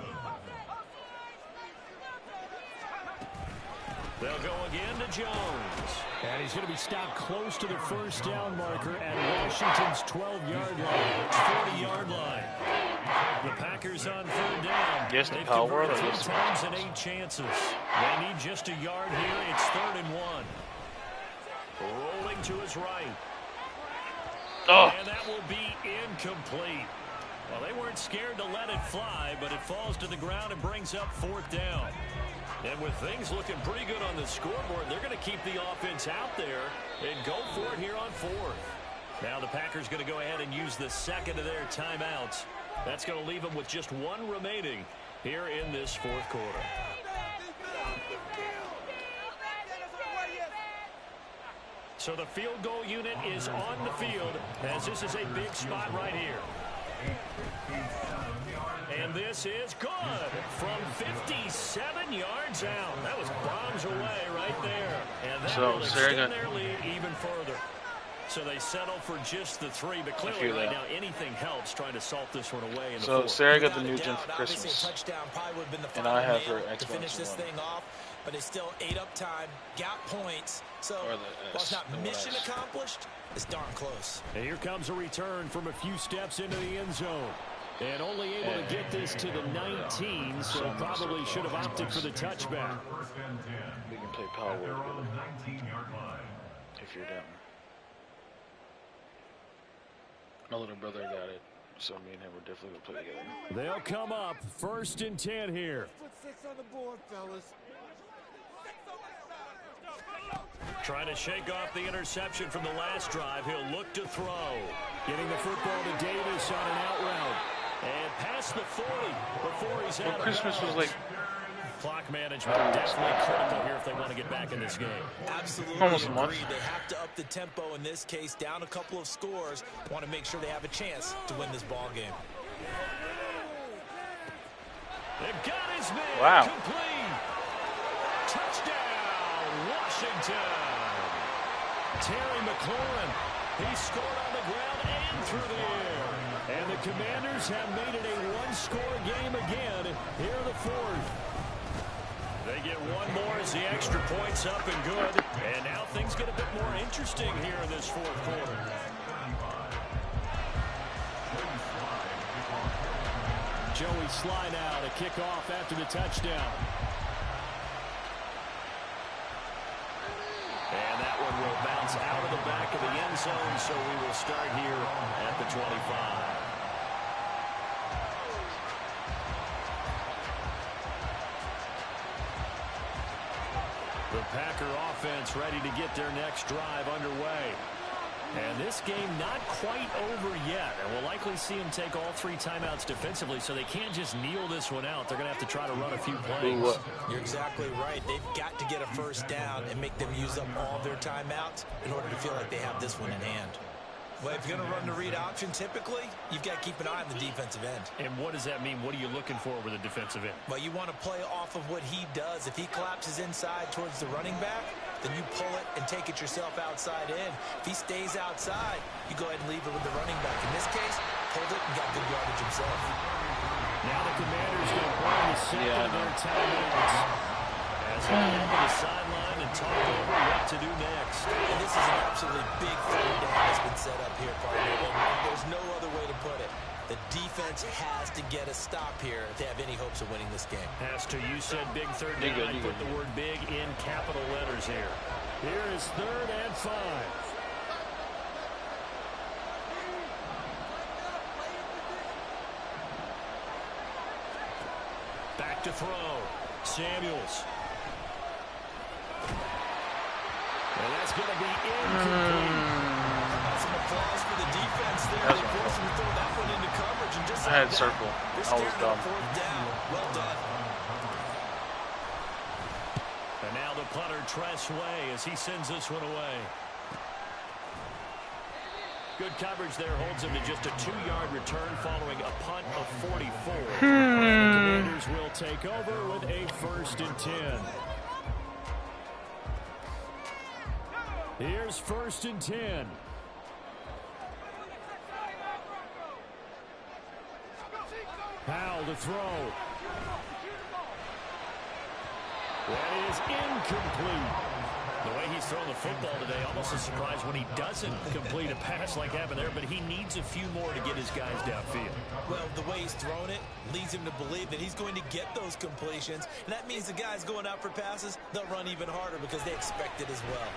They'll go again to Jones. And he's going to be stopped close to the first down marker at Washington's 12-yard line. 40-yard line. The Packers on third down. Yes, the They've power. converted 3 times and 8 chances. They need just a yard here. It's 3rd and 1. Rolling to his right. Oh. And that will be incomplete. Well, they weren't scared to let it fly, but it falls to the ground and brings up 4th down. And with things looking pretty good on the scoreboard, they're going to keep the offense out there and go for it here on 4th. Now the Packers going to go ahead and use the second of their timeouts. That's going to leave them with just 1 remaining here in this 4th quarter. So the field goal unit is on the field as this is a big spot right here. And this is good from 57 yards out. That was bombs away right there. And that will extend their lead even further. So they settle for just the 3, but clearly right now anything helps trying to salt this one away. In the 4th. Sarah got the new gen for Christmas, and I have her Xbox to finish this thing off, but it still ate up time, got points. So while it's not mission accomplished, it's darn close. And here comes a return from a few steps into the end zone. And only able to get this to the 19, so probably should have opted for the touchback. We can play Power Word if you're down. My little brother got it, so me and him were definitely going to play together. They'll come up 1st and 10 here. Put 6 on the board, fellas. Trying to shake off the interception from the last drive. He'll look to throw. Getting the football to Davis on an out route. And past the 40 before he's out. Christmas was like clock management definitely critical here if they want to get back in this game. Absolutely. Almost a month. They have to up the tempo in this case, down a couple of scores. Want to make sure they have a chance to win this ball game. They've got his man. Wow. Complete. Touchdown, Washington. Terry McLaurin. He scored on the ground and through the air. And the Commanders have made it a 1-score game again here in the 4th. They get 1 more as the extra point's up and good. And now things get a bit more interesting here in this 4th quarter. Joey Sly now to kick off after the touchdown. And that one will bounce out of the back of the end zone, so we will start here at the 25. The Packer offense ready to get their next drive underway. And this game not quite over yet. And we'll likely see them take all 3 timeouts defensively, so they can't just kneel this one out. They're going to have to try to run a few plays. You're exactly right. They've got to get a first down and make them use up all their timeouts in order to feel like they have this one in hand. Well, if you're going to run the read option, typically, you've got to keep an eye on the defensive end. And what does that mean? What are you looking for with a defensive end? Well, you want to play off of what he does. If he collapses inside towards the running back, then you pull it and take it yourself outside in. If he stays outside, you go ahead and leave it with the running back. In this case, pulled it and got good yardage himself. Now the Commanders going to burn the second of their timeouts. As they get to the sideline and talk over what to do next. And this is an absolutely big 3rd down that's been set up here, partner. And there's no other way to put it. The defense has to get a stop here if they have any hopes of winning this game. As to you said big 3rd down, I put the word big in capital letters here. Here is 3rd and 5. Back to throw. Samuels. And that's going to be incomplete. Some applause for the defense there. They forced him to throw that one into coverage. And just I had circle. I was dumb. 4th down. Well done. And now the punter, Tress Way, as he sends this one away. Good coverage there holds him to just a 2-yard return following a punt of 44. The Commanders will take over with a 1st and 10. Here's 1st and 10. Powell to throw. That is incomplete. The way he's throwing the football today, almost a surprise when he doesn't complete a pass like happened there, but he needs a few more to get his guys downfield. Well, the way he's thrown it leads him to believe that he's going to get those completions, and that means the guys going out for passes, they'll run even harder because they expect it as well.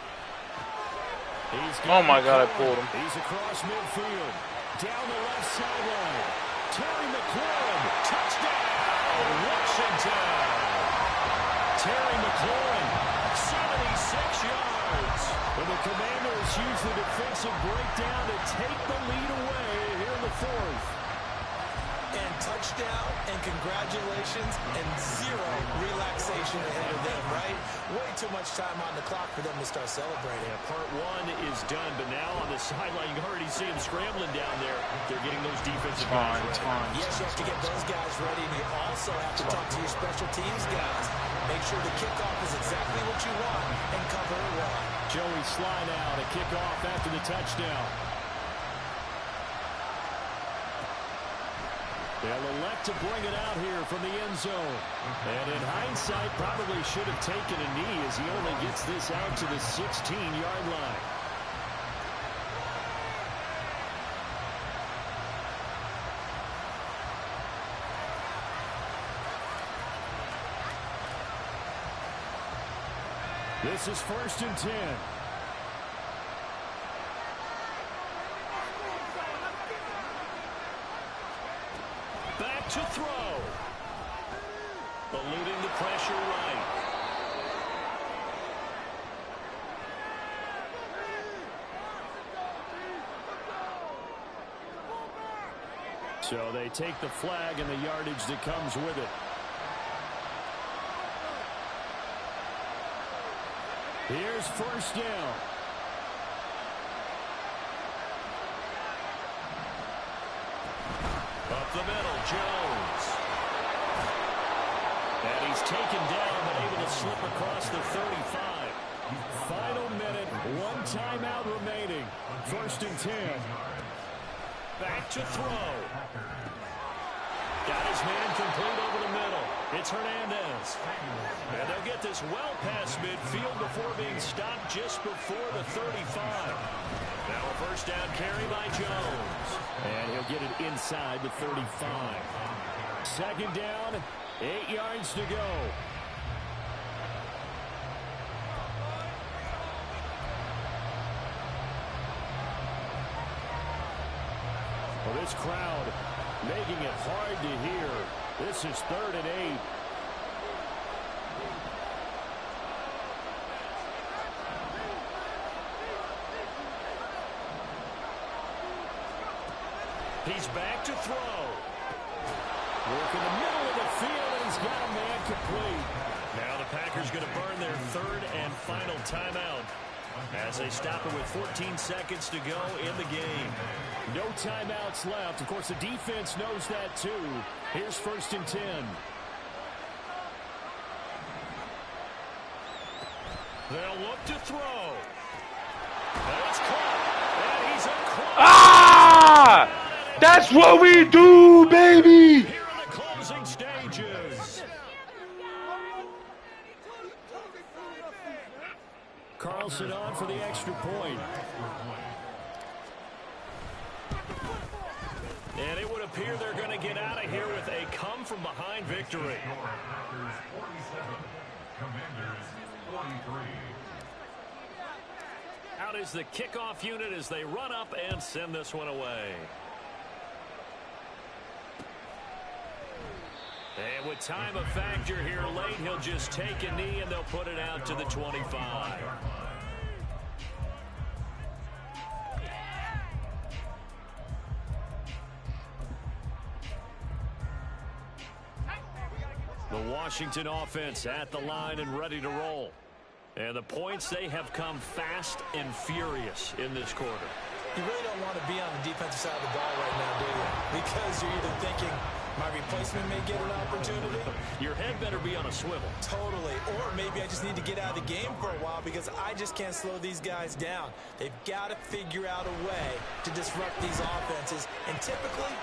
Oh my God, I pulled him. He's across midfield. Down the left sideline. Terry McLaurin. Touchdown, Washington. Terry McLaurin, 76 yards. And the Commanders use the defensive breakdown to take the lead away here in the fourth. And touchdown, and congratulations, and zero relaxation ahead of them, right? Way too much time on the clock for them to start celebrating. Yeah, part one is done, but now on the sideline, you can already see him scrambling down there. They're getting those defensive guys ready. Yes, you have to get those guys ready, and you also have to talk to your special teams guys. Make sure the kickoff is exactly what you want, and cover it well. Joey slide out, a kickoff after the touchdown. They'll elect to bring it out here from the end zone. And in hindsight, probably should have taken a knee as he only gets this out to the 16-yard line. This is 1st and 10. Back to throw. Eluding the pressure right. So they take the flag and the yardage that comes with it. Here's 1st down. Up the middle, Jones. And he's taken down, but able to slip across the 35. Final minute, one timeout remaining. 1st and 10. Back to throw. Got his man complete over the middle. It's Hernandez. And they'll get this well past midfield before being stopped just before the 35. Now a 1st down carry by Jones. And he'll get it inside the 35. 2nd down, 8 yards to go. Well, this crowd making it hard to hear. This is 3rd and 8. He's back to throw. Work in the middle of the field, and he's got a man complete. Now the Packers going to burn their 3rd and final timeout as they stop it with 14 seconds to go in the game. No timeouts left. Of course, the defense knows that too. Here's 1st and 10. They'll look to throw. And it's caught. And he's across. Ah! That's what we do, baby! Here in the closing stages. Carlson on for the extra point. And it would appear they're going to get out of here with a come-from-behind victory. Packers 47, Commanders 43. Out is the kickoff unit as they run up and send this one away. And with time a factor here late, he'll just take a knee and they'll put it out to the 25. The Washington offense at the line and ready to roll. And the points, they have come fast and furious in this quarter. You really don't want to be on the defensive side of the ball right now, do you? Because you're either thinking, my replacement may get an opportunity. Your head better be on a swivel. Totally. Or maybe I just need to get out of the game for a while because I just can't slow these guys down. They've got to figure out a way to disrupt these offenses. And typically,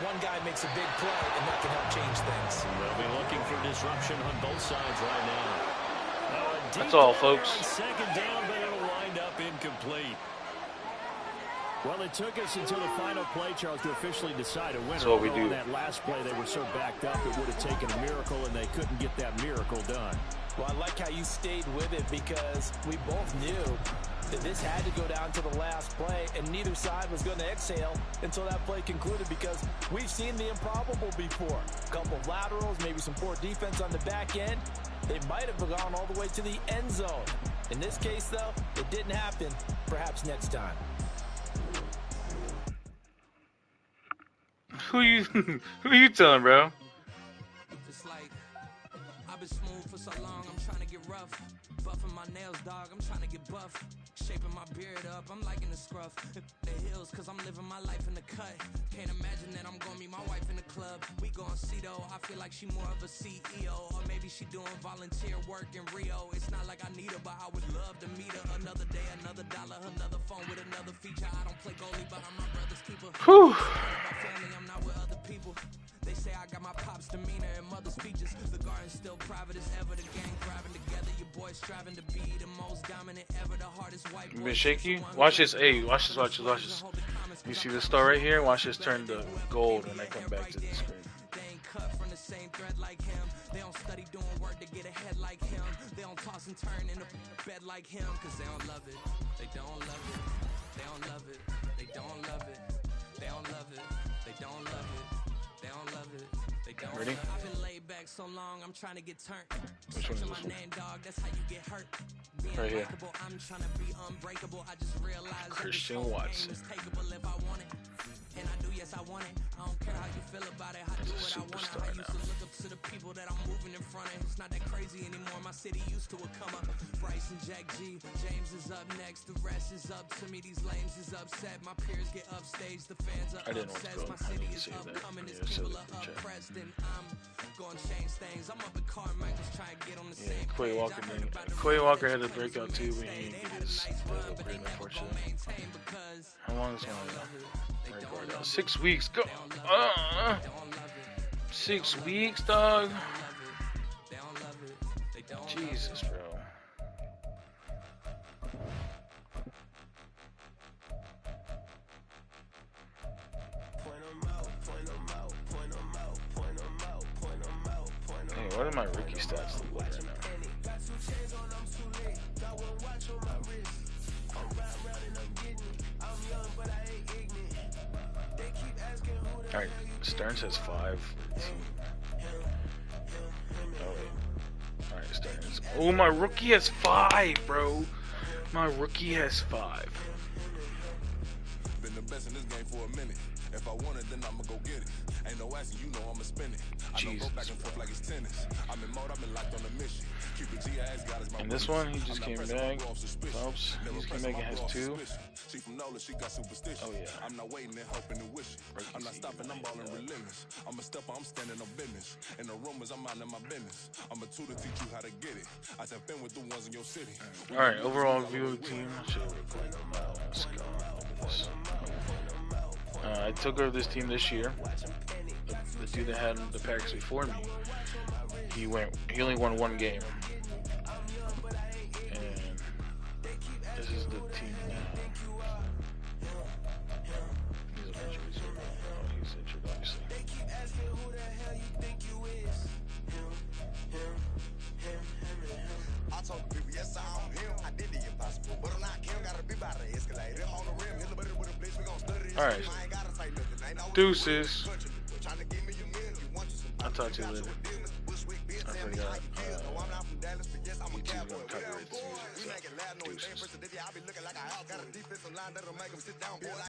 one guy makes a big play, and that can help change things. They'll be looking for disruption on both sides right now. That's all, folks. Second down, but it'll wind up incomplete. Well, it took us until the final play, Charles, to officially decide a winner. That's what we do. On that last play, they were so backed up, it would have taken a miracle, and they couldn't get that miracle done. Well, I like how you stayed with it because we both knew that this had to go down to the last play, and neither side was going to exhale until that play concluded because we've seen the improbable before. A couple of laterals, maybe some poor defense on the back end. They might have gone all the way to the end zone. In this case, though, it didn't happen. Perhaps next time. Who you telling, bro? It's like I've been smooth for so long, I'm trying to get rough. Buffing my nails, dog, I'm trying to get buff. Shaping my beard up, I'm liking the scruff. The hills, cause I'm living my life in the cut. Can't imagine that I'm gonna meet my wife in the club. We gon' see though, I feel like she more of a CEO. Or maybe she doing volunteer work in Rio. It's not like I need her, but I would love to meet her. Another day, another dollar, another phone with another feature. I don't play goalie, but I'm my brother's keeper. Whew. My family, I'm not with other people. They say I got my pop's demeanor and mother's speeches. The garden's still private as ever. The gang thriving together. Your boys striving to be the most dominant ever. The hardest white boy. You been shaky? Watch this. Hey, watch this. Watch this. Watch this. You see this star right here? Watch this turn to gold when I come back to the screen. They ain't cut from the same thread like him. They don't study doing work to get ahead like him. They don't toss and turn in the bed like him. Cause they don't love it. They don't love it. They don't love it. They don't love it. They don't love it. They don't love it. They don't love it. They don't. Ready? I've been laid back so long, I'm trying to get turned. Which one is my this one? name, dog, that's how you get hurt. Being Right here. likable, I'm trying to be unbreakable. I just realized Christian that this whole Watson. game is takeable if I want it. And I do, yes, I want it. I don't care how you feel about it. I do what I want. Superstar I used to now. look up to the people that I'm moving in front of. It's not that crazy anymore. My city used to a come up. Bryce and Jack G. James is up next. The rest is up to me. These lames is upset. My peers get upstage. The fans are I didn't want to obsessed. go. My I city didn't is say that. upcoming. These Yeah, people so are they can check. oppressed. And I'm going to change things. I'm up at Carmichael's trying to get on the Yeah, same Quay page. Walker. I heard about the Quay run Walker that had you the claims breakout we too, but mainstay. he They didn't had get a his nice run, but upgrade, they never gonna unfortunately. maintain because How long is they don't one? love it. They don't Right, love it. 6 weeks. Go. They don't love it. 6 weeks, dog. They don't love it. They don't Jesus, bro. Hey, what are my rookie stats look like right now? Alright, Stearns has 5. Oh, wait. Alright, Stearns. Oh, my rookie has 5, bro. My rookie has 5. Been the best in this game for a minute. If I want it, then I'ma go get it. Ain't no asking, you know I'ma spin it. I don't go back and forth like it's tennis. I'm in mode, I've been locked on a mission. Keep it G-ass, God is my And this one, he just came back. Phelps, he just came back and has 2. She from Nola, she got superstition. Oh, yeah. I'm not waiting and hoping and wishing. Rookie I'm not season, stopping, I'm balling relentless. I'm a stepper, I'm standing on business. In the rumors, I'm minding my business. I'm a tutor, teach you how to get it. I tap in with the ones in your city. Alright, overall view of the team. Let's go. I took over this team this year. The dude that had the packs before me, he only won 1 game. And this is the team now. He's a bunch of reserve. Oh, he's injured, obviously. I told the people, yes, I'm him. I did the impossible, but I'm not Kim. Gotta be by the escalator on the rim. Hit the with a blitz. We gon' study this. Alright. I ain't gotta say nothing. Ain't no Deuces. trying to give me your meal. You want you some. I'll talk to you later. I forgot, I'm not from Dallas, but yes, I'm a YouTube's cowboy. gonna copyright this We music, making loud noise. deuces. I be looking like a house. Got a defensive line that'll make them sit down, boy.